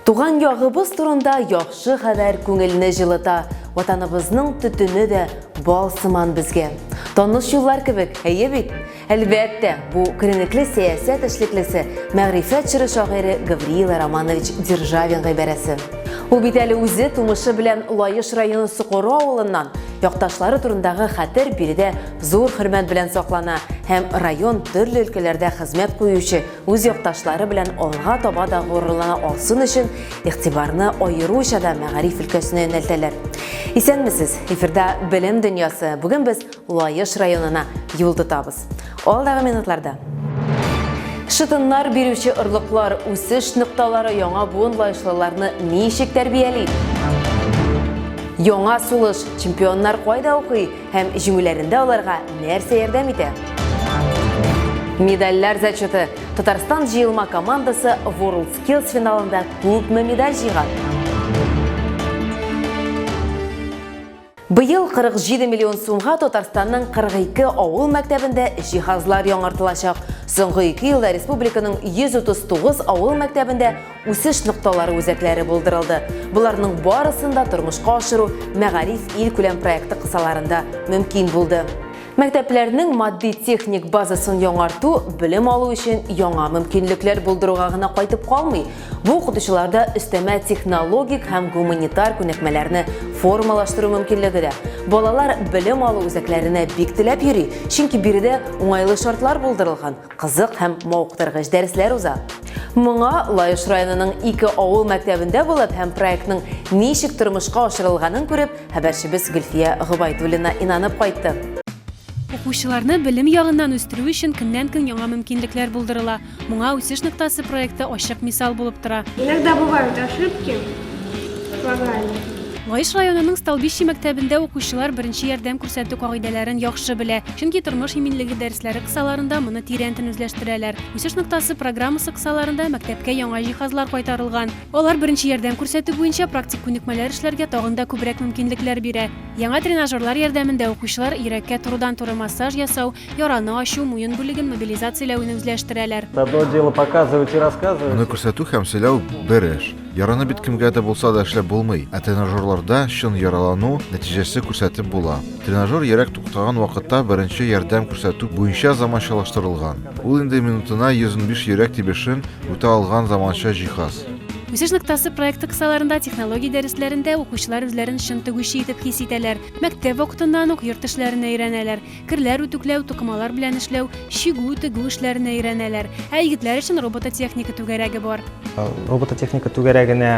Туған яғыбыз турында яхшы хәбәр күңелне жылыта, ватаныбызның түтіні де балсыман бізге. Таныш юллар кебек, әйе бит? Әлбәттә, бу күренекле сәясәт эшлеклесе, мәгърифәт чоры шагыйре Гавриил Романович Державин гыйбарәсе. Ул бит әле үзе тумышы белән Лаеш районы Сукору авылыннан якташлары турындагы хәтер биредә зур хөрмәт белән саклана һәм район төрле өлкәләрдә хезмәт куючы үз якташлары белән алга таба да горурлана алсын өчен игътибарны аеруча да мәгариф өлкәсенә юнәлтәләр. Исәнмесез, эфирда Белем дөньясы. Бүген без Лаеш районына юл тотабыз. Алдагы минутларда шытыннар бирүче ырлыклар үсеш нукталары яңа буын лаешлыларны ничек тәрбияли? Яңа сулыш чемпионнар кайда укый һәм җиңүләрендә аларга нәрсә ярдәм итә? Медальләр зачеты. Татарстан җыелма командасы World Skills финалында күпме медаль җыйган? Быел 47 миллион сумга Татарстанның 42 авыл мәктәбендә җиһазлар яңартылачак. Соңгы 2 елда республиканың 139 авыл мәктәбендә үсеш нукталары үзәкләре булдырылды. Буларның барысында тормышка ашыру мәгариф ил күләм проекты кысаларында мөмкин булды. Мәктәпләрнең матди техник базасын яңарту белем алу өчен яңа мөмкинлекләр булдыруга гына кайтып калмый. Бу укытучыларда өстәмә технологик һәм гуманитар күнекмәләрне формалаштыру мөмкинлеге дә. Балалар белем алу үзәкләренә бик теләп йөри, чөнки биредә уңайлы шартлар булдырылган, кызык һәм мавыктыргыч дәресләр уза. Моңа Лаеш районының 2 авыл мәктәбендә булып һәм проектның ничек тормышка ашырылганын күреп, хәбәрчебез Гөлфия Гыбайдуллина инанып кайтты. Укучыларны белем ягыннан үстерү өчен көннән-көн яңа мөмкинлекләр булдырыла. Моңа үсеш ноктасы проекты ачык мисал булып тора. Иногда бывают ошибки в программе. Лаеш районының Столбищи мәктәбендә укучылар беренче ярдәм күрсәтү кагыйдәләрен яхшы белә, чөнки тормыш иминлеге дәресләре кысаларында моны тирәнтен үзләштерәләр. Үсеш ноктасы программасы кысаларында мәктәпкә яңа җиһазлар кайтарылган. Алар беренче ярдәм күрсәтү буенча практик күнекмәләр эшләргә тагын да күбрәк мөмкинлекләр бирә. Яңа тренажерлар ярдәмендә укучылар йөрәккә турыдан-туры массаж ясау, яраны ачу, муен бүлеген мобилизацияләүне үзләштерәләр. Одно дело показывать и рассказывать. Моны күрсәтү һәм сөйләү бер эш. Яраны бит кемгә дә булса да эшләп булмый. Ә тренажерларда чын яралану нәтиҗәсе күрсәтеп була. Тренажер йөрәк туктаган вакытта беренче ярдәм күрсәтү буенча заманчалаштырылган. Ул инде минутына 115 йөрәк тибешен үтә алган заманча җиһаз. Үсеш ноктасы проекты кысаларында технология дәресләрендә укучылар үзләрен чын тегүче итеп хис итәләр. Мәктәп вакытыннан ук йорт эшләренә өйрәнәләр. Керләр үтүкләү, тукымалар белән эшләү, чигү, тегү эшләренә өйрәнәләр. Ә егетләр өчен робототехника түгәрәге бар. Робототехника түгәрәгенә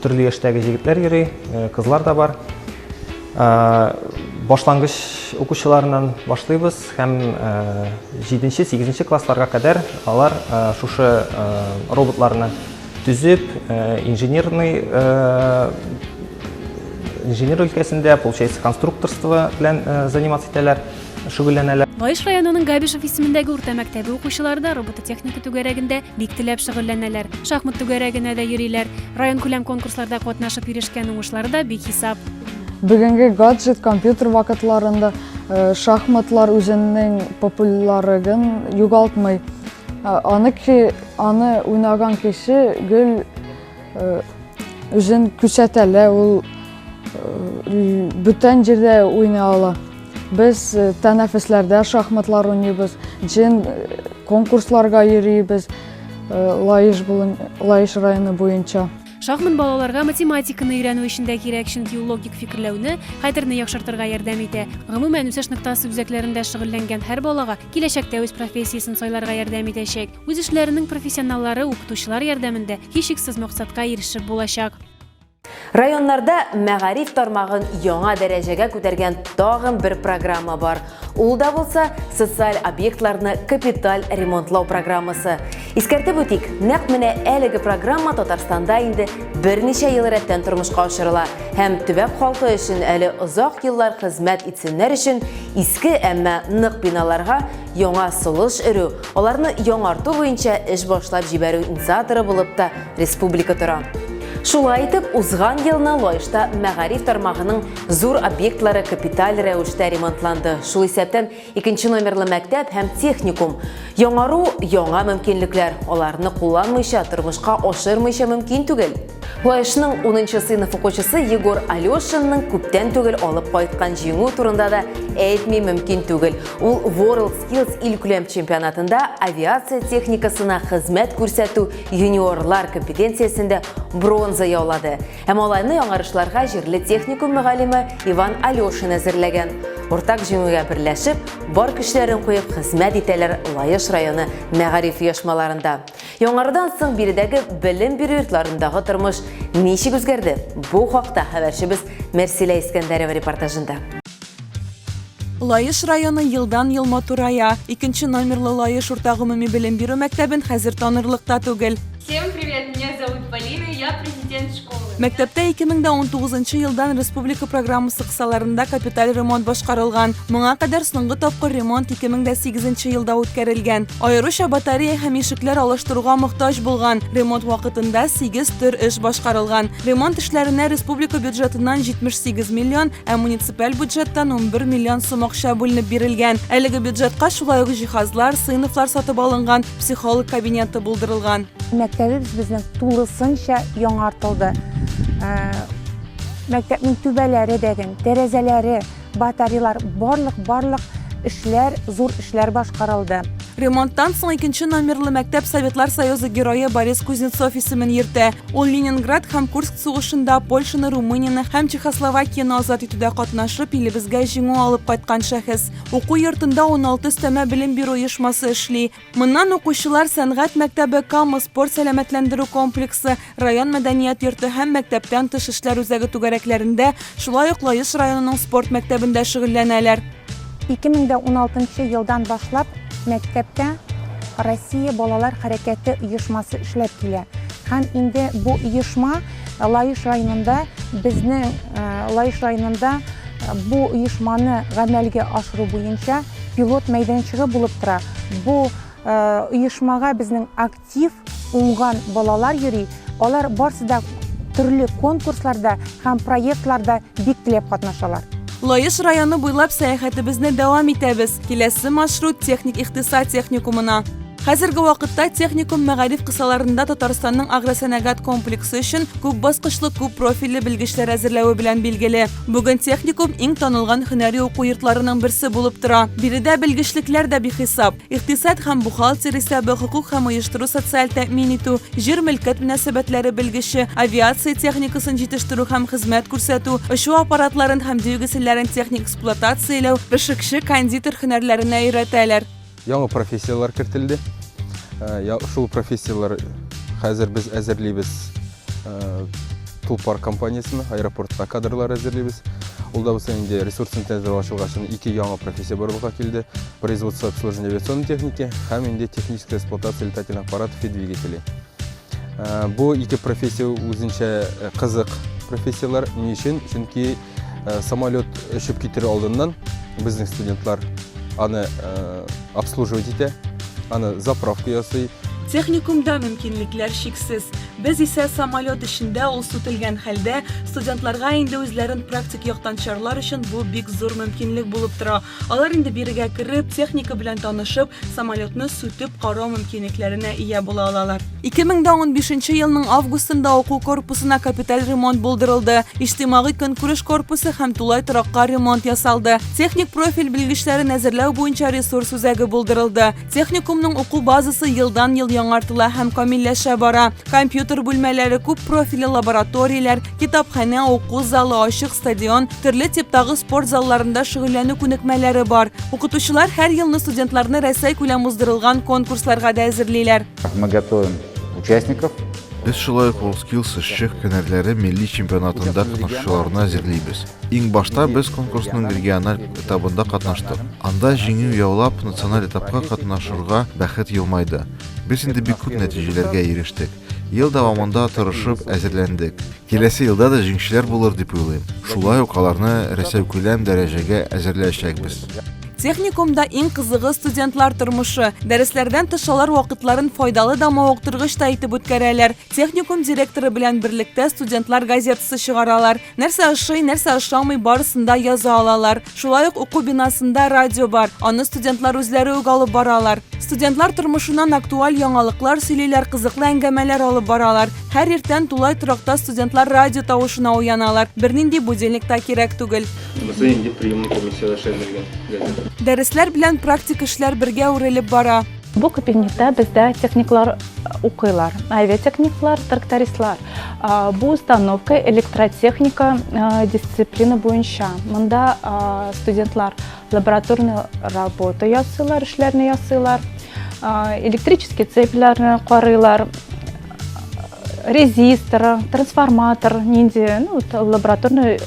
төрле яшьтәге җегетләр йөри, кызлар да бар. Башлангыч укучыларынан башлыйбыз һәм 7-8 классларга кадәр алар шушы роботларны түзеп, инженер өлкәсендә, получается, конструкторство белән заниматься итәләр, шөгыльләнәләр. Лаеш районының Габишев исемендәге урта мәктәбе укучылары да робототехника түгәрәгендә бик теләп шөгыльләнәләр. Шахмат түгәрәгенә дә йөриләр. Район күләм конкурсларда катнашып ирешкән уңышлары да бик хисап. Бүгенге гаджет компьютер вакытларында шахматлар үзенең популярлыгын югалтмый. Аны уйнаган кеше гел үзен күрсәтәләр, ул бүтән җирдә уйный ала. Без тәнәфесләрдә шахматлар уйныйбыз, конкурсларга йөрибез Лаеш районы буенча. Шахмат балаларга математиканы өйрәнү өчен дә кирәк, чөнки ул логик фикерләүне, хәтерне яхшыртырга ярдәм итә. Гомумән үсеш ноктасы үзәкләрендә шөгыльләнгән һәр балага киләчәктә үз профессиясын сайларга ярдәм итәчәк. Үз эшләренең профессионаллары укытучылар ярдәмендә һичшиксез максатка ирешеп булачак. Районнарда мәгариф тармагын яңа дәрәҗәгә күтәргән тагын бер программа бар. Ул да булса социаль объектларны капиталь ремонтлау программасы. Искәртеп үтик, нәкъ менә әлеге программа Татарстанда инде берничә ел рәттән тормышка ашырыла һәм төбәк халкы өчен әле озак еллар хезмәт итсеннәр өчен иске, әмма нык биналарга яңа сулыш өрү, аларны яңарту буенча эш башлап җибәрү инициаторы булып та республика тора. Шулай итеп, узган елны Лаешта мәгариф тармагының зур объектлары капиталь рәвештә ремонтланды. Шул исәптән 2 номерлы мәктәп һәм техникум. Яңару, яңа мөмкинлекләр. Аларны кулланмыйча, тормышка ашырмыйча мөмкин түгел. Лаешның 10-нчы сыйныф укучысы Егор Алешинның күптән түгел алып кайткан җиңү турында да әйтми мөмкин түгел. Ул World Skills илкүләм чемпионатында авиация техникасына хезмәт күрсәтү юниорлар компетенциясендә бронза яулады. Һәм аларны яңарышларга җирле техникум мөгаллиме Иван Алешин әзерләгән. Ортак җиңүгә берләшеп, бар көчләрен куеп хезмәт итәләр Лаеш районы мәгариф оешмаларында. Яңарыдан соң биредәге белем бирү йортларындагы тормыш ничек үзгәрде? Бу хакта хәбәрчебез Мәрсилә Искәндәрова репортажында. Лаеш районы елдан-ел матурая. 2 номерлы Лаеш уртагымыми белем бирү мәктәбен хәзер танырлыкта түгел. Всем привет, меня зовут Полина, я президент школы. Мәктәптә 2019 елдан республика программасы кысаларында капиталь ремонт башкарылган. Моңа кадәр соңгы тапкыр ремонт 2008 елда үткәрелгән. Аеруча батарея һәм ишекләр алыштыруга мохтаҗ булган. Ремонт вакытында 8 төр эш башкарылган. Ремонт эшләренә республика бюджетыннан 78 миллион, ә муниципаль бюджеттан 11 миллион сум акча бүленеп бирелгән. Әлеге бюджетка шулай ук җиһазлар, сыйныфлар сатып алынган, психолог кабинеты булдырылган. Мәктәбебез безнең тулысынча яңартылды. Мәктәпнең түбәләре дәген, тәрәзәләре, батареялар, барлык эшләр, зур эшләр башкарылды. Ремонттан соң 2 номерлы мәктәп Советлар Союзы герое Борис Кузнецов исемен йөртә. Ул Ленинград һәм Курск сугышында Польшаны, Румынияны һәм Чехословакияны азат итүдә катнашып, илебезгә җиңү алып кайткан шәхес. Уку йортында 16 өстәмә белем бирү оешмасы эшли. Моннан укучылар сәнгать мәктәбе, КАМы, спорт сәламәтләндерү комплексы, район мәдәният йорты һәм мәктәптән тыш эшләр үзәге түгәрәкләрендә, шулай ук Лаеш районының спорт мәктәбендә шөгыльләнәләр. 2016 елдан башлап мәктәптә Россия балалар хәрәкәте оешмасы эшләп килә. Һәм инде бу оешма Лаеш районында бу оешманы гамәлгә ашыру буенча пилот мәйданчыгы булып тора. Бу оешмага безнең актив уңган балалар йөри. Алар барсы да төрле конкурсларда һәм проектларда бик теләп катнашалар. Лаеш районы буйлап сәяхәтебезне дәвам итәбез. Киләсе маршрут техник ихтисад техникумына. Хәзерге вакытта техникум мәгариф кысаларында Татарстанның агросәнәгать комплексы өчен күп баскычлы, күп профильле белгечләр әзерләүе белән билгеле. Бүген техникум иң танылган һөнәри уку йортларының берсе булып тора. Биредә белгечлекләр дә бихисап. Ихтисад һәм бухгалтер исәбе, хукук һәм оештыру, социаль тәэмин итү, җир мөлкәт мөнәсәбәтләре белгече, авиация техникасын җитештерү һәм хезмәт күрсәтү, очу аппаратларын һәм двигательләрен техник эксплуатацияләү, пешекче, кондитер һөнәрләренә өйрәтәләр. Яңа профессиялар кертелде. Шул профессиялар хәзер без әзерлибез. Тулпар компаниясына, аэропортта кадрлар әзерлибез. Ул да булса инде ресурсын тәзер ачылгачын 2 яңа профессия барлыкка килде. Производство обслуживания авиационной техники һәм инде техническая эксплуатация летательных аппаратов и двигателей. Бу 2 профессия үзенчә кызык профессиялар. Ни өчен? Чөнки самолет өчеп китер алдыннан безнең студентлар аны обслуживать итә, аны заправка ясый. Техникумда мөмкинлекләр шиксез. Без исә самолет эчендә ул сүтелгән хәлдә студентларга инде үзләрен практик яктан чарлар өчен бу бик зур мөмкинлек булып тора. Алар инде бирегә кереп, техника белән танышып, самолетны сүтеп карау мөмкинлекләренә ия була алалар. 2015 елның августында уку корпусына капиталь ремонт булдырылды. Иҗтимагый көнкүреш корпусы һәм тулай торакка ремонт ясалды. Техник профиль белгечләрен әзерләү буенча ресурс үзәге булдырылды. Техникумның уку базасы елдан-ел яңартыла һәм камилләшә бара. Компьютер бүлмәләре, күп профильле лабораторияләр, китапханә, уку залы, ачык стадион, төрле типтагы спорт залларында шөгыльләнү күнекмәләре бар. Укытучылар һәр елны студентларны Россия күләм уздырылган конкурсларга да әзерлиләр. Мы готовим участников. Без шулай ук WorldSkills эшчек һөнәрләре милли чемпионатында катнашучыларны әзерлибез. Иң башта без конкурсның региональ этабында катнаштык. Анда җиңү яулап, националь этапка катнашырга бәхет елмайды. Без инде бик күп нәтиҗәләргә ирештек. Ел дәвамында тырышып әзерләндек. Киләсе елда да җиңүчеләр булыр дип уйлыйм. Шулай ук аларны Россия күләм дәрәҗәгә әзерләячәкбез. Техникумда иң кызыгы студентлар тормышы. Дәресләрдән тыш алар вакытларын файдалы да мавыктыргыч та итеп үткәрәләр. Техникум директоры белән берлектә студентлар газетасы чыгаралар. Нәрсә ошый, нәрсә ошамый барысында яза алалар. Шулай ук уку бинасында радио бар. Аны студентлар үзләре үк алып баралар. Студентлар тормышыннан актуаль яңалыклар сөйлиләр, кызыклы әңгәмәләр алып баралар. Һәр иртән тулай торакта студентлар радио тавышына уяналар. Бернинди будильник та кирәк түгел. Дәресләр белән практик эшләр бергә үрелеп бара. Бу кабинетта бездә техниклар укыйлар, авиатехниклар, трактористлар. Бу установка электротехника дисциплина буенча. Монда студентлар лабораторный работа ясыйлар, эшләрне ясыйлар, электрический цепләрне карыйлар, резистор, трансформатор, нинди, лабораторный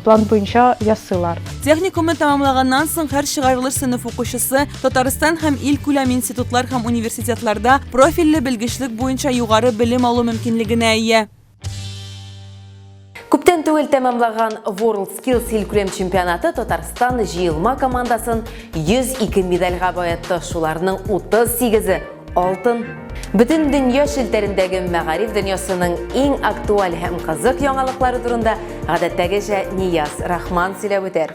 план буенча ясыйлар. Техникумны тамамлаганнан соң һәр чыгарылыш сыйныф укучысы Татарстан һәм ил күләм институтлар һәм университетларда профильле белгечлек буенча югары белем алу мөмкинлегенә ия. Күптән түгел тәмамлаган WorldSkills ил күләм чемпионаты Татарстан җыелма командасын 102 медальгә баятты. Шуларның 38-е алтын. Бүтән дөнья шелтәрендәге мәгариф дөньясының иң актуаль һәм кызык яңалыклары турында гадәттәгечә Нияз Рахман сөйләп үтәр.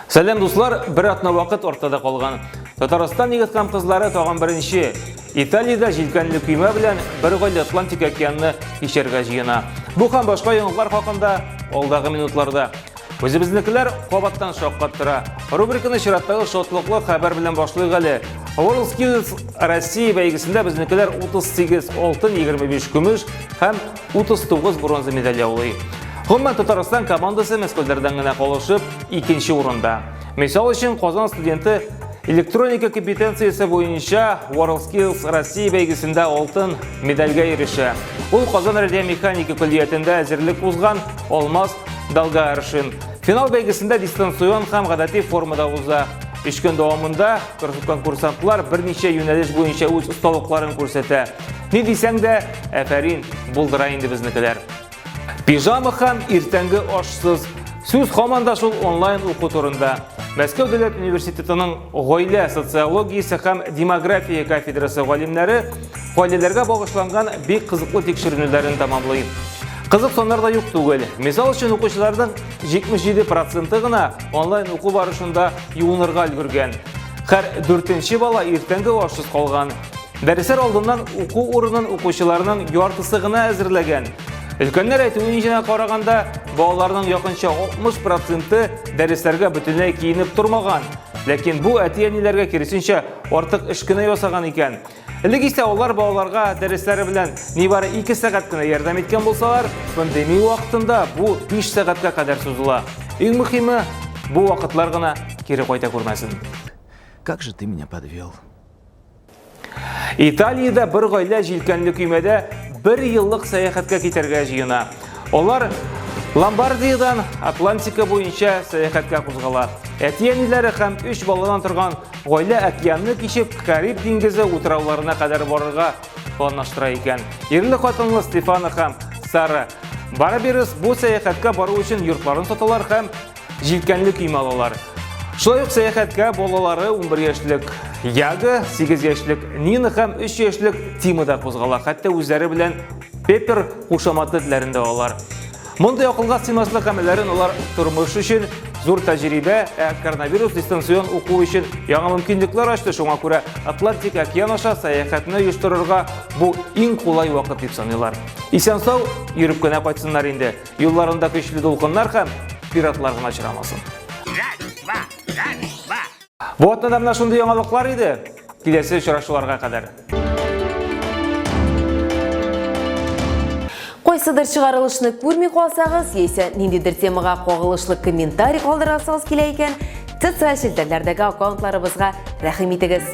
Сәлем дуслар, бер атна вакыт ортада калган. Татарстан егет һәм кызлары тагын беренче Италиядә җилкәнле көймә белән бер гаилә Атлантик океанны кичәргә җыена. Бу һәм башка яңалыклар хакында алдагы минутларда. Үзебезнекеләр кабаттан шаккат тора. Рубриканы чираттагы шатлыклы хәбәр белән башлыйк әле. WorldSkills Россия бәйгесендә безнекеләр 38 алтын, 25 көмеш һәм 39 бронза медаль яулый. Гомумән Татарстан командасы мәскәүдән генә калышып, 2нче урында. Мисал өчен Казан студенты электроника компетенциясе буенча WorldSkills Россия бәйгесендә алтын медальгә ирешә. Ул Казан радиомеханика көллиятендә әзерлек узган Алмаз Далгаршин. Финал бәйгесендә дистанцион һәм гадәти формада уза. 3 көн дәвамында конкурсантлар берничә юнәлеш буенча үз осталыкларын күрсәтә. Ни дисәң дә, әфәрин булдыра инде безнекеләр. Пижама һәм иртәнге ашсыз. Сүз һаман да шул онлайн уку турында. Мәскәү дәүләт университетының гаилә социологиясе һәм демография кафедрасы галимнәре гаиләләргә багышланган бик кызыклы тикшерүләрен тәмамлый. Кызык саннар да юк түгел. Мисал өчен укучыларның 77% гына онлайн уку барышында юынырга өлгергән. Һәр 4нче бала иртәнге ашсыз калган. Дәресләр алдыннан уку урынын укучыларның яртысы гына әзерләгән. Өлкәннәр әйтүенчә караганда, балаларның якынча 60% дәресләргә бөтенләй киенеп тормаган. Ләкин бу әти-әниләргә киресенчә артык эш кенә ясаган икән. Элек исә алар балаларга дәресләре белән нибары 2 сәгать кенә ярдәм иткән булсалар, пандемия вакытында бу 5 сәгатькә кадәр сузыла. Иң мөһиме, бу вакытлар гына кире кайта күрмәсен. Как же ты меня подвел? Италиядә бер гаилә җилкәнле көймәдә 1 еллык сәяхәткә китәргә җыена. Алар Ломбардиядан Атлантика буенча сәяхәткә кузгала. Әти-әниләре һәм 3 баладан торган гаилә океанны кичеп Кариб диңгезе утрауларына кадәр барырга планлаштыра икән. Ирле хатынлы Стефана һәм Сара Бараберис бу сәяхәткә бару өчен йортларын саталар һәм җилкәнле көймә алалар. Шулай ук сәяхәткә балалары 11 яшьлек Яга, 8 яшьлек Нина һәм 3 яшьлек Тима да кузгала. Хәтта үзләре белән Пеппер кушаматы телләрендә алар. Мондай акылга сыймаслык әмәлләрен алар тормыш өчен зур тәҗрибә, коронавирус дистанцион уку өчен яңа мөмкинлекләр ачты. Шуңа күрә Атлантик океан аша сәяхәтне оештырырга бу иң кулай вакыт дип саныйлар. Исән-сау йөреп кенә кайтсыннар инде. Юлларында көчле дулкыннар һәм пиратлар гына очрамасын. Бу атнада менә шундый яңалыклар иде. Киләсе очрашуларга кадәр. Кайсыдыр чыгарылышны күрми калсагыз, яисә ниндидер темага кагылышлы комментарий калдырасагыз килә икән, социаль челтәрләрдәге аккаунтларыбызга рәхим итегез.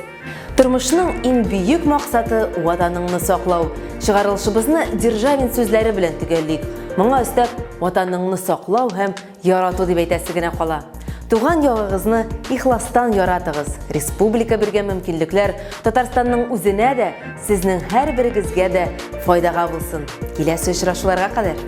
Тормышның иң бөек максаты ватаныңны саклау. Чыгарылышыбызны Державин сүзләре белән төгәллик. Моңа өстәп, ватаныңны саклау һәм ярату дип әйтәсе генә кала. Туган ягыгызны ихластан яратыгыз. Республика биргән мөмкинлекләр Татарстанның үзенә дә, сезнең һәрберегезгә дә файдага булсын. Киләсе очрашуларга кадәр.